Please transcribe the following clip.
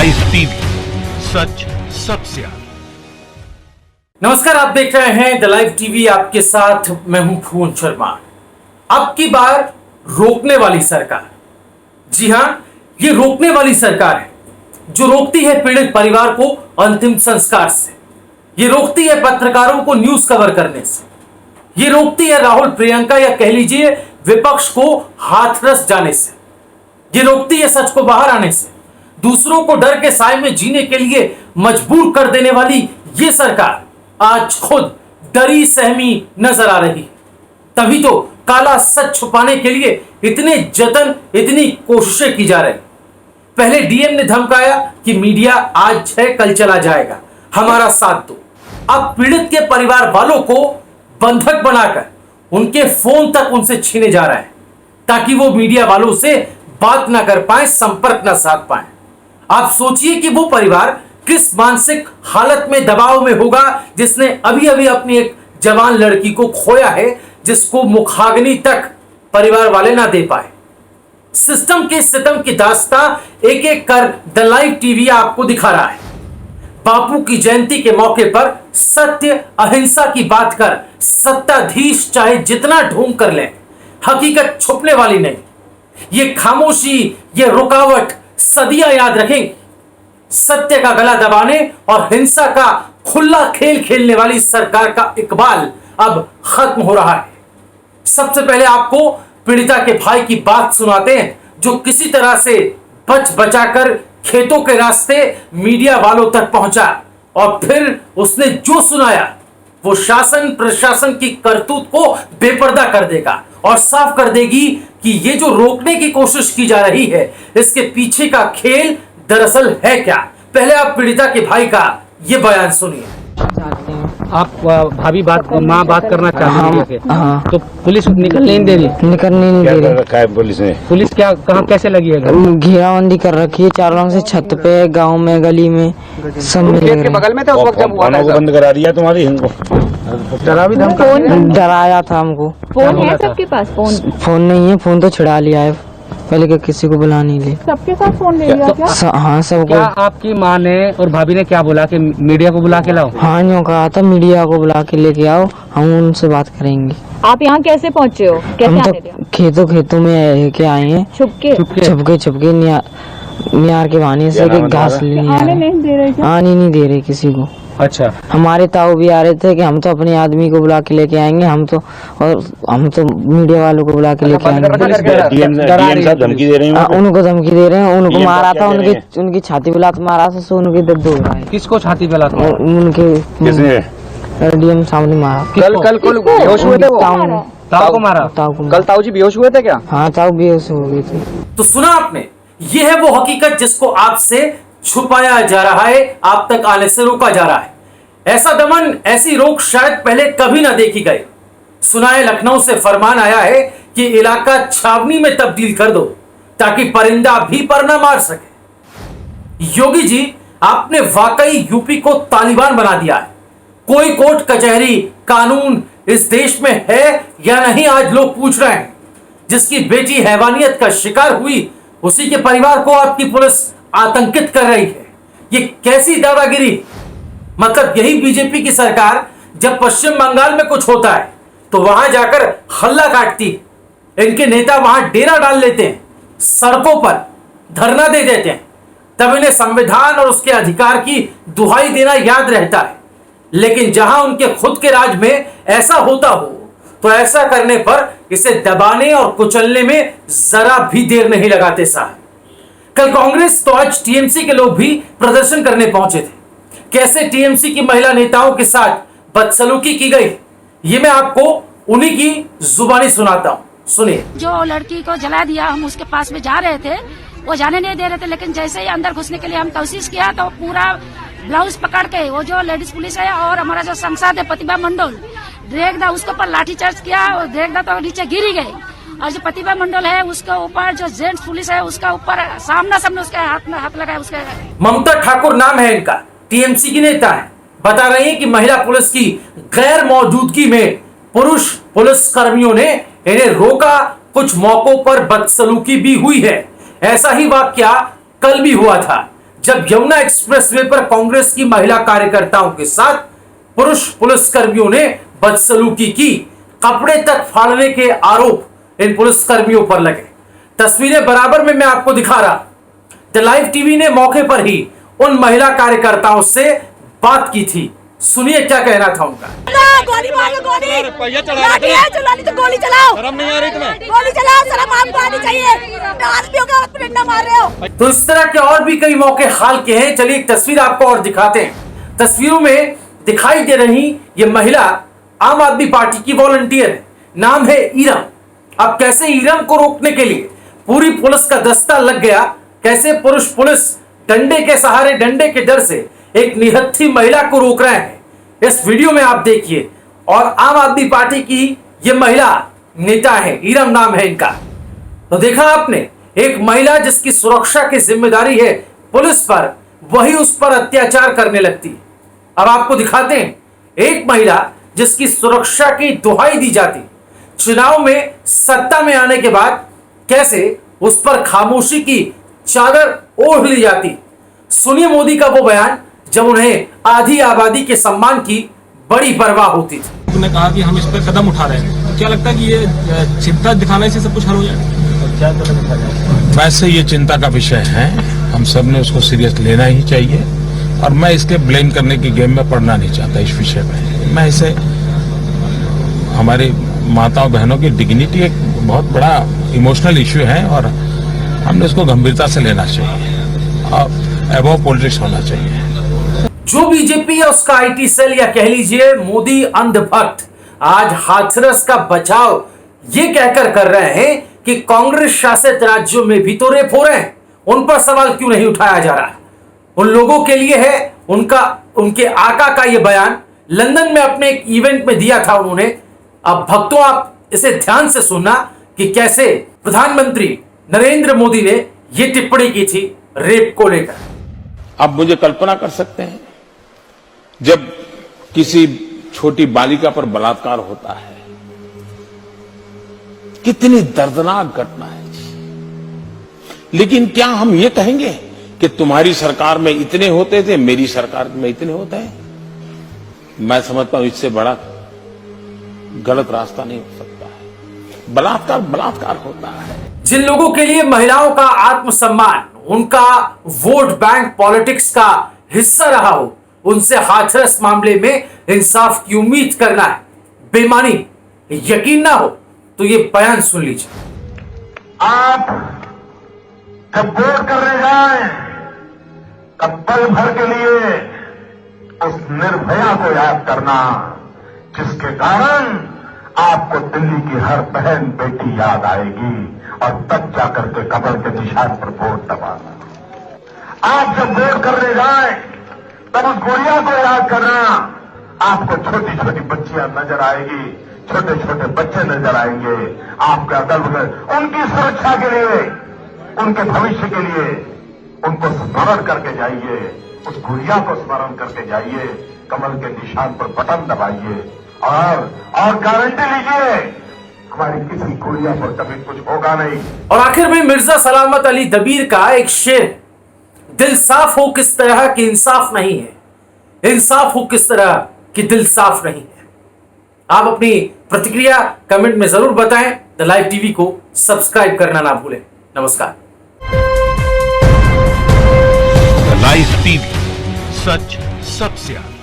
Live TV, सच सबसे आगे। नमस्कार, आप देख रहे हैं द लाइव टीवी। आपके साथ मैं हूं भुवन शर्मा। अब की बार रोकने वाली सरकार, जी हां, ये रोकने वाली सरकार है जो रोकती है पीड़ित परिवार को अंतिम संस्कार से, ये रोकती है पत्रकारों को न्यूज कवर करने से, ये रोकती है राहुल प्रियंका या कह लीजिए विपक्ष को हाथरस जाने से, ये रोकती है सच को बाहर आने से, दूसरों को डर के साए में जीने के लिए मजबूर कर देने वाली ये सरकार आज खुद डरी सहमी नजर आ रही है। तभी तो काला सच छुपाने के लिए इतने जतन, इतनी कोशिशें की जा रही। पहले डीएम ने धमकाया कि मीडिया आज है कल चला जाएगा, हमारा साथ दो। अब पीड़ित के परिवार वालों को बंधक बनाकर उनके फोन तक उनसे छीने जा रहा है ताकि वो मीडिया वालों से बात ना कर पाए, संपर्क ना साध पाए। आप सोचिए कि वो परिवार किस मानसिक हालत में, दबाव में होगा जिसने अभी अभी अपनी एक जवान लड़की को खोया है, जिसको मुखाग्नि तक परिवार वाले ना दे पाए। सिस्टम के सितम की दास्तां एक एक कर द लाइव टीवी आपको दिखा रहा है। बापू की जयंती के मौके पर सत्य अहिंसा की बात कर सत्ताधीश चाहे जितना ढूंढ कर लें, हकीकत छुपने वाली नहीं। ये खामोशी, ये रुकावट सदियां याद रखेंगे। सत्य का गला दबाने और हिंसा का खुला खेल खेलने वाली सरकार का इकबाल अब खत्म हो रहा है। सबसे पहले आपको पीड़िता के भाई की बात सुनाते हैं, जो किसी तरह से बच बचाकर खेतों के रास्ते मीडिया वालों तक पहुंचा, और फिर उसने जो सुनाया वो शासन प्रशासन की करतूत को बेपर्दा कर देगा और साफ कर देगी कि ये जो रोकने की कोशिश की जा रही है, इसके पीछे का खेल दरअसल है क्या। पहले आप पीड़िता के भाई का ये बयान सुनिए। आप भाभी माँ बात करना चाहती है, हाँ। तो पुलिस निकलने नहीं दे रही। निकलने नहीं दे रही। रखा है पुलिस ने? पुलिस क्या कहाँ कैसे लगी है? घेराबंदी कर रखी है चारों से, छत पे, गांव में, गली में, सब में लग रहे। बगल में था उस वक्त जब हुआ था। को बंद करा दिया तुम्हारी इनको? डरा भी धमका, डराया था हमको। फोन है सबके पास? फोन नहीं है, फोन तो छुड़ा लिया है पहले के, किसी को बुला नहीं ले। सबके साथ फोन ले लिया क्या? हाँ, सबको। क्या आपकी माँ ने और भाभी ने क्या बोला कि मीडिया को बुला के लाओ? हाँ, यूँ कहा था मीडिया को बुला के लेके आओ, हम उनसे बात करेंगे। आप यहाँ कैसे पहुँचे हो? कैसे हम आने तो दिया? खेतों में के आए हैं, छुपके नियार के बहाने से कि घास लेने आने नहीं दे रहे क्या? आने नहीं दे रहे किसी को। अच्छा, हमारे ताऊ भी आ रहे थे कि हम तो अपने आदमी को बुला के लेके आएंगे, हम तो मीडिया वालों को बुला के लेके आएंगे। धमकी दे रही है उनको धमकी दे रहे हैं, उनको मारा था, उनकी छाती पे लात मारा था, सो उनकी दर्द हो रहा है। किसको छाती पे लात? उनके डीएम सामने मारा। कल बेहोश हुए थे वो? ताऊ को मारा? कल ताऊ जी बेहोश हुए थे क्या? हाँ, ताऊ बेहोश हो गए थे। तो सुना आपने, ये है वो हकीकत जिसको आपसे छुपाया जा रहा है, आप तक आने से रोका जा रहा है। ऐसा दमन, ऐसी रोक शायद पहले कभी ना देखी गई। सुना है लखनऊ से फरमान आया है कि इलाका छावनी में तब्दील कर दो ताकि परिंदा भी पर ना मार सके। योगी जी, आपने वाकई यूपी को तालिबान बना दिया है। कोई कोर्ट कचहरी कानून इस देश में है या नहीं, आज लोग पूछ रहे हैं। जिसकी बेटी हैवानियत का शिकार हुई, उसी के परिवार को आपकी पुलिस आतंकित कर रही है। ये कैसी दादागिरी? मतलब यही बीजेपी की सरकार जब पश्चिम बंगाल में कुछ होता है तो वहां जाकर हल्ला काटती है। इनके नेता वहां डेरा डाल लेते हैं, सड़कों पर धरना दे देते हैं, तब इन्हें संविधान और उसके अधिकार की दुहाई देना याद रहता है। लेकिन जहां उनके खुद के राज में ऐसा होता हो तो ऐसा करने पर इसे दबाने और कुचलने में जरा भी देर नहीं लगाते साहब। कल कांग्रेस तो आज टीएमसी के लोग भी प्रदर्शन करने पहुंचे थे। कैसे टीएमसी की महिला नेताओं के साथ बदसलूकी की गई, ये मैं आपको उन्हीं की जुबानी सुनाता हूं, सुनिए। जो लड़की को जला दिया, हम उसके पास में जा रहे थे, वो जाने नहीं दे रहे थे, लेकिन जैसे ही अंदर घुसने के लिए हम कोशिश किया तो पूरा ब्लाउज पकड़ के वो जो लेडीज पुलिस है और हमारा जो सांसद है प्रतिभा मंडल, देखदा उसके ऊपर लाठीचार्ज किया और देखदा तो नीचे गिर गई। और जो प्रतिभा मंडल है उसके ऊपर जो जेंट्स पुलिस है उसका ऊपर सामने उसके हाथ में हाथ लगाया। उसके ममता ठाकुर नाम है इनका, टीएमसी की नेता है। बता रही है कि महिला पुलिस की गैर मौजूदगी में पुरुष पुलिस कर्मियों ने इन्हें रोका, कुछ मौकों पर बदसलूकी भी हुई है। ऐसा ही वाकया कल भी हुआ था, जब यमुना एक्सप्रेसवे पर कांग्रेस की महिला कार्यकर्ताओं के साथ पुरुष पुलिसकर्मियों ने बदसलूकी की, कपड़े तक फाड़ने के आरोप इन पुलिसकर्मियों पर लगे। तस्वीरें बराबर में मैं आपको दिखा रहा। द लाइव टीवी ने मौके पर ही उन महिला कार्यकर्ताओं से बात की थी। सुनिए क्या कहना था उनका। गोली मारो, गोली लाठी है, चलानी तो गोली चलाओ। शर्म नहीं आ रही तुम्हें? गोली चलाओ, शर्म आपको आनी चाहिए। आदमियों का डंडा मार रहे हो। तो इस तरह के और भी कई मौके हाल के हैं। चलिए एक तस्वीर आपको और दिखाते हैं। तस्वीरों में दिखाई दे रही ये महिला आम आदमी पार्टी की वॉलंटियर है, नाम है ईरम। अब कैसे ईरम को रोकने के लिए पूरी पुलिस का दस्ता लग गया, कैसे पुरुष पुलिस डंडे के सहारे, डंडे के डर से एक निहत्थी महिला को रोक रहे हैं, इस वीडियो में आप देखिए। और आम आदमी पार्टी की ये महिला नेता है, ईरम नाम है इनका। तो देखा आपने, एक महिला जिसकी सुरक्षा की जिम्मेदारी है पुलिस पर, वही उस पर अत्याचार करने लगती है। अब आपको दिखाते हैं एक महिला जिसकी सुरक्षा की दुहाई दी जाती, चुनाव में सत्ता में आने के बाद कैसे उस पर खामोशी की चादर ओढ़ ली जाती। सुनिए मोदी का वो बयान जब उन्हें आधी आबादी के सम्मान की बड़ी परवाह होती थी। उन्होंने कहा कि हम इस पर कदम उठा रहे हैं, तो क्या लगता है कि ये चिंता दिखाने से सब कुछ हल हो जाएगा? वैसे ये चिंता का विषय है, हम सब ने उसको सीरियस लेना ही चाहिए और मैं इसके ब्लेम करने की गेम में पड़ना नहीं चाहता इस विषय में। मैं इसे हमारी माताओं बहनों की डिग्निटी एक बहुत बड़ा इमोशनल इश्यू है और हमने इसको गंभीरता से लेना चाहिए और अबव पॉलिटिक्स होना चाहिए। जो बीजेपी है उसका आईटी सेल या कह लीजिए मोदी अंधभक्त आज हाथरस का बचाव ये कहकर कर रहे हैं कि कांग्रेस शासित राज्यों में भी तो रेप हो रहे हैं, उन पर सवाल क्यों नहीं उठाया जा रहा है। उन लोगों के लिए है उनके आका का ये बयान लंदन में अपने एक इवेंट में दिया था उन्होंने। अब भक्तों आप इसे ध्यान से सुनना कि कैसे प्रधानमंत्री नरेंद्र मोदी ने यह टिप्पणी की थी रेप को लेकर। आप मुझे कल्पना कर सकते हैं जब किसी छोटी बालिका पर बलात्कार होता है, कितनी दर्दनाक घटना है। लेकिन क्या हम ये कहेंगे कि तुम्हारी सरकार में इतने होते थे, मेरी सरकार में इतने होते हैं? मैं समझता हूं इससे बड़ा गलत रास्ता नहीं हो सकता है। बलात्कार बलात्कार होता है। जिन लोगों के लिए महिलाओं का आत्मसम्मान, उनका वोट बैंक पॉलिटिक्स का हिस्सा रहा हो, उनसे हाथरस मामले में इंसाफ की उम्मीद करना है बेईमानी, यकीन ना हो तो ये बयान सुन लीजिए। आप जब वोट करने जाएं तब पल भर के लिए उस निर्भया को याद करना जिसके कारण आपको दिल्ली की हर बहन बेटी याद आएगी और तब जाकर के कमल के निशान पर वोट दबाना। आप जब वोट करने जाएं तब उस गुड़िया को याद करना, आपको छोटी छोटी बच्चियां नजर आएगी, छोटे छोटे बच्चे नजर आएंगे। आपका दल उनकी सुरक्षा के लिए, उनके भविष्य के लिए उनको स्मरण करके जाइए, उस गुड़िया को स्मरण करके जाइए, कमल के निशान पर बटन दबाइए और गारंटी लीजिए हमारी किसी गुड़िया पर कभी कुछ होगा नहीं। और आखिर में मिर्जा सलामत अली दबीर का एक शेर, दिल साफ हो किस तरह कि इंसाफ नहीं है, इंसाफ हो किस तरह कि दिल साफ नहीं है। आप अपनी प्रतिक्रिया कमेंट में जरूर बताएं। द लाइव टीवी को सब्सक्राइब करना ना भूलें। नमस्कार। द लाइव टीवी, सच सबसे आगे।